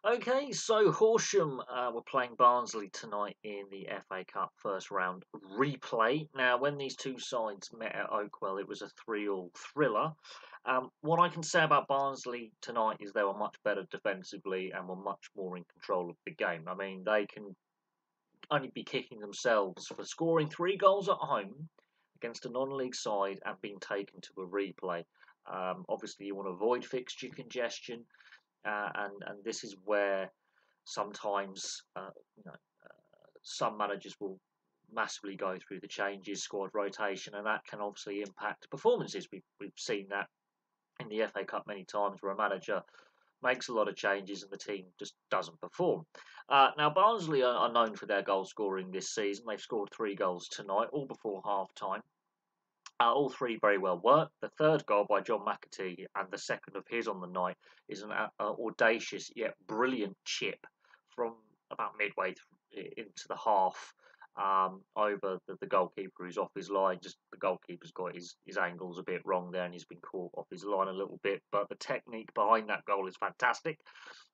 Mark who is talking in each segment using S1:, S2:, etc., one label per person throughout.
S1: Okay, so Horsham were playing Barnsley tonight in the FA Cup first round replay. Now, when these two sides met at Oakwell, it was a 3-all thriller. What I can say about Barnsley tonight is they were much better defensively and were much more in control of the game. I mean, they can only be kicking themselves for scoring 3 goals at home against a non-league side and being taken to a replay. Obviously, you want to avoid fixture congestion, and this is where sometimes some managers will massively go through the changes, squad rotation, and that can obviously impact performances. We've seen that in the FA Cup many times where a manager makes a lot of changes and the team just doesn't perform. Now, Barnsley are known for their goal scoring this season. They've scored 3 goals tonight, all before half time. All three very well worked. The third goal by John McAtee and the second of his on the night is an audacious yet brilliant chip from about midway into the half over the goalkeeper who's off his line. Just the goalkeeper's got his angles a bit wrong there and he's been caught off his line a little bit. But the technique behind that goal is fantastic.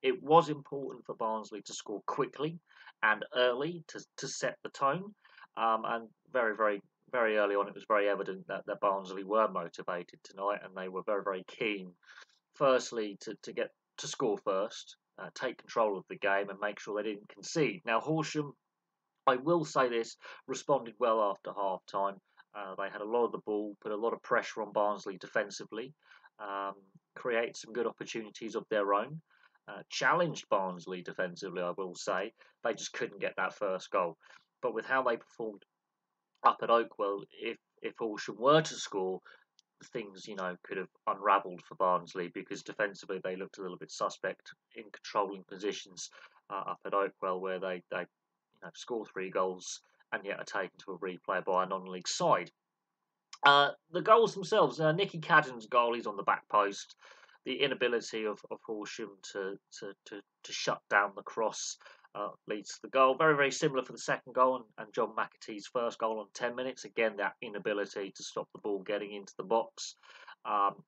S1: It was important for Barnsley to score quickly and early to set the tone. And very early on, it was very evident that Barnsley were motivated tonight, and they were very keen. Firstly, to get to score first, take control of the game, and make sure they didn't concede. Now, Horsham, I will say this, responded well after half time. They had a lot of the ball, put a lot of pressure on Barnsley defensively, created some good opportunities of their own. Challenged Barnsley defensively, I will say. They just couldn't get that first goal. But with how they performed up at Oakwell, if Horsham were to score, things could have unravelled for Barnsley because defensively they looked a little bit suspect in controlling positions up at Oakwell, where they score 3 goals and yet are taken to a replay by a non-league side. The goals themselves, Nicky Cadden's goal, he's on the back post. The inability of Horsham to shut down the cross leads to the goal. Very similar for the second goal and John McAtee's first goal on 10 minutes. Again, that inability to stop the ball getting into the box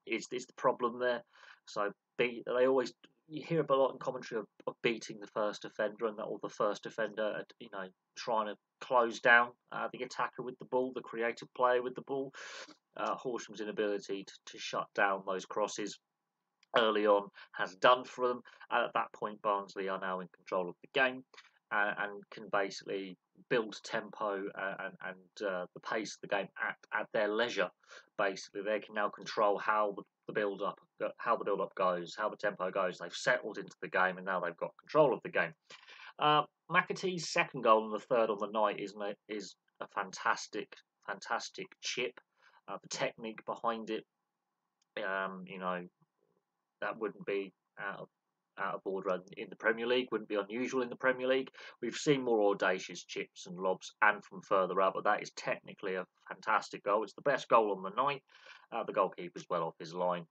S1: is the problem there. So they always, you hear a lot in commentary of beating the first defender, and that or the first defender, trying to close down the attacker with the ball, the creative player with the ball. Horsham's inability to shut down those crosses early on has done for them. And at that point, Barnsley are now in control of the game and can basically build tempo and the pace of the game at their leisure. Basically, they can now control how the build up goes, how the tempo goes. They've settled into the game and now they've got control of the game. McAtee's second goal and the third on the night is a fantastic chip. The technique behind it, that wouldn't be out of order in the Premier League, wouldn't be unusual in the Premier League. We've seen more audacious chips and lobs and from further out, but that is technically a fantastic goal. It's the best goal on the night. The goalkeeper's well off his line.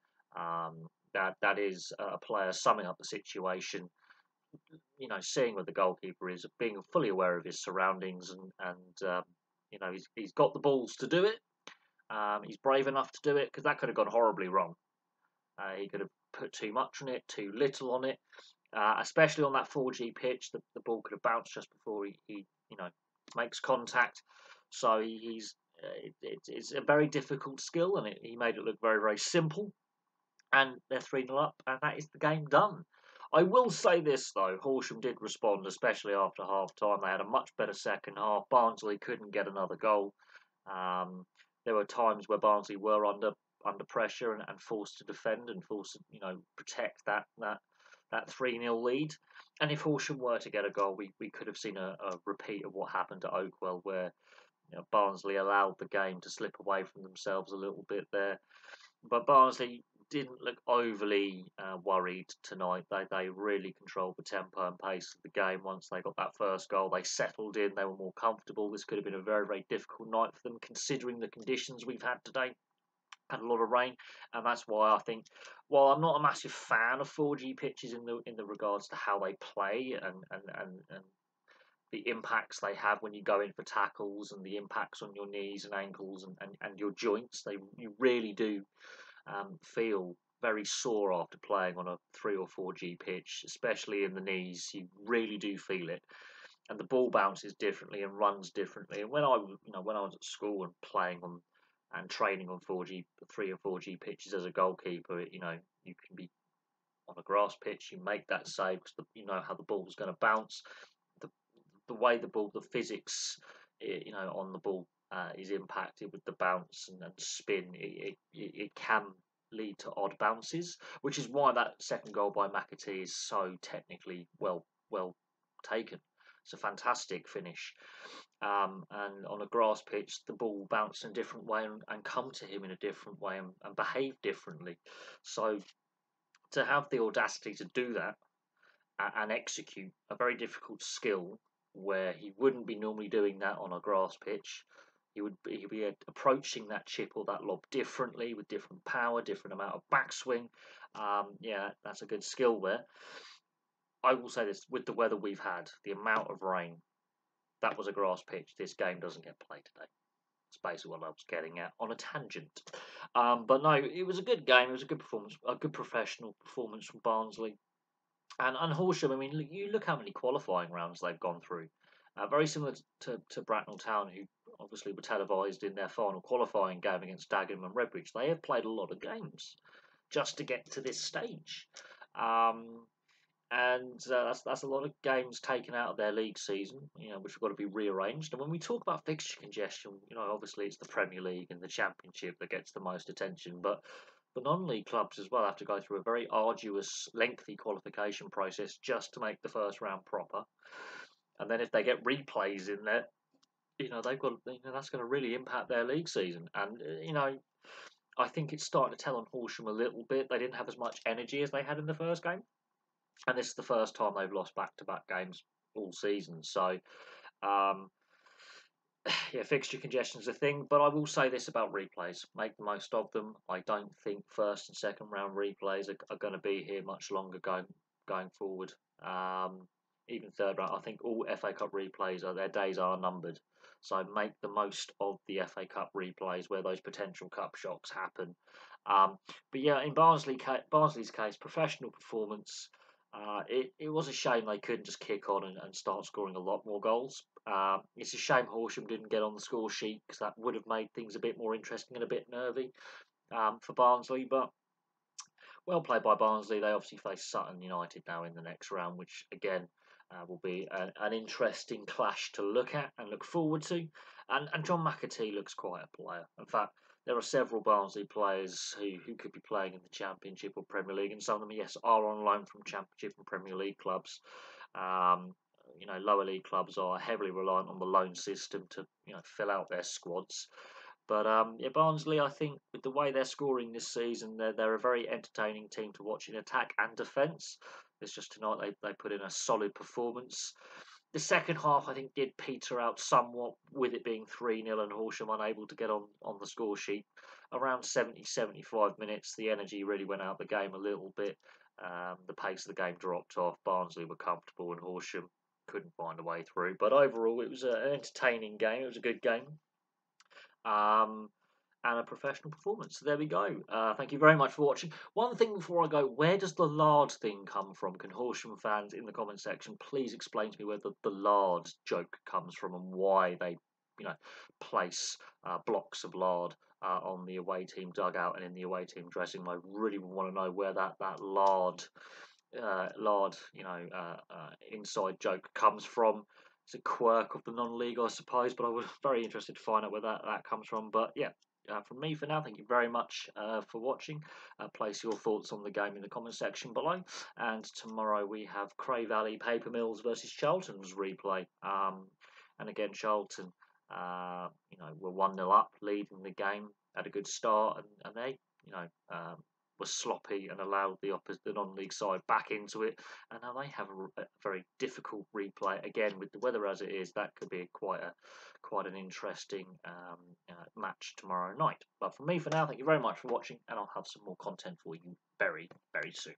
S1: That is a player summing up the situation, seeing where the goalkeeper is, being fully aware of his surroundings, and he's got the balls to do it. He's brave enough to do it because that could have gone horribly wrong. He could have put too much on it, too little on it, especially on that 4G pitch. The ball could have bounced just before he makes contact. So it's a very difficult skill, and he made it look very simple. And they're 3-0 up, and that is the game done. I will say this though, Horsham did respond, especially after half time. They had a much better second half. Barnsley couldn't get another goal. There were times where Barnsley were under pressure and forced to defend and forced to protect that 3-0 lead. And if Horsham were to get a goal, we could have seen a repeat of what happened at Oakwell, where Barnsley allowed the game to slip away from themselves a little bit there. But Barnsley didn't look overly worried tonight. They really controlled the tempo and pace of the game. Once they got that first goal, they settled in. They were more comfortable. This could have been a very difficult night for them, considering the conditions we've had today. Had a lot of rain, and that's why I think, while I'm not a massive fan of 4G pitches in the regards to how they play and the impacts they have when you go in for tackles and the impacts on your knees and ankles and your joints, you really do feel very sore after playing on a 3 or 4G pitch, especially in the knees. You really do feel it, and the ball bounces differently and runs differently. And when when I was at school and playing on and training on 4G, 3 or 4G pitches as a goalkeeper, you can be on a grass pitch, you make that save because you know how the ball's going to bounce. The the way the ball, the physics, on the ball is impacted with the bounce and spin. It can lead to odd bounces, which is why that second goal by McAtee is so technically well taken. It's a fantastic finish. And on a grass pitch, the ball will bounce in a different way and come to him in a different way and behave differently. So to have the audacity to do that and execute a very difficult skill where he wouldn't be normally doing that on a grass pitch. He'd be approaching that chip or that lob differently with different power, different amount of backswing. Yeah, that's a good skill there. I will say this, with the weather we've had, the amount of rain, that was a grass pitch. This game doesn't get played today. That's basically what I was getting at on a tangent. But no, it was a good game. It was a good performance, a good professional performance from Barnsley. And Horsham, I mean, you look how many qualifying rounds they've gone through. Very similar to Bracknell Town, who obviously were televised in their final qualifying game against Dagenham and Redbridge. They have played a lot of games just to get to this stage. Um, and that's a lot of games taken out of their league season, which have got to be rearranged. And when we talk about fixture congestion, obviously it's the Premier League and the Championship that gets the most attention, but the non-league clubs as well have to go through a very arduous, lengthy qualification process just to make the first round proper. And then if they get replays in there, they've got, that's going to really impact their league season. And I think it's starting to tell on Horsham a little bit. They didn't have as much energy as they had in the first game, and this is the first time they've lost back-to-back games all season. So, yeah, fixture congestion is a thing, but I will say this about replays: make the most of them. I don't think first and second round replays are going to be here much longer going forward. Even third round, I think all FA Cup replays their days are numbered. So make the most of the FA Cup replays where those potential cup shocks happen. But yeah, in Barnsley's case, professional performance. It was a shame they couldn't just kick on and start scoring a lot more goals. It's a shame Horsham didn't get on the score sheet because that would have made things a bit more interesting and a bit nervy for Barnsley. But well played by Barnsley. They obviously face Sutton United now in the next round, which again will be an interesting clash to look at and look forward to. And John McAtee looks quite a player. In fact, there are several Barnsley players who could be playing in the Championship or Premier League, and some of them, yes, are on loan from Championship and Premier League clubs. Lower league clubs are heavily reliant on the loan system to fill out their squads. But yeah, Barnsley, I think with the way they're scoring this season, they're a very entertaining team to watch in attack and defence. It's just tonight they put in a solid performance. The second half, I think, did peter out somewhat with it being 3-0 and Horsham unable to get on the score sheet. Around 70-75 minutes, the energy really went out the game a little bit. The pace of the game dropped off. Barnsley were comfortable and Horsham couldn't find a way through. But overall, it was an entertaining game. It was a good game. And a professional performance. So there we go. Thank you very much for watching. One thing before I go, where does the lard thing come from? Can Horsham fans in the comment section please explain to me where the lard joke comes from and why they, place blocks of lard on the away team dugout and in the away team dressing room? I really want to know where that lard, inside joke comes from. It's a quirk of the non-league, I suppose, but I was very interested to find out where that comes from. But yeah, from me for now, thank you very much for watching. Place your thoughts on the game in the comment section below. And tomorrow we have Cray Valley Paper Mills versus Charlton's replay. And again, Charlton, were 1-0 up, leading the game, had a good start, and they, was sloppy and allowed the non-league side back into it, and now they have a very difficult replay again with the weather as it is. That could be quite an interesting match tomorrow night. But from me for now, thank you very much for watching, and I'll have some more content for you very, very soon.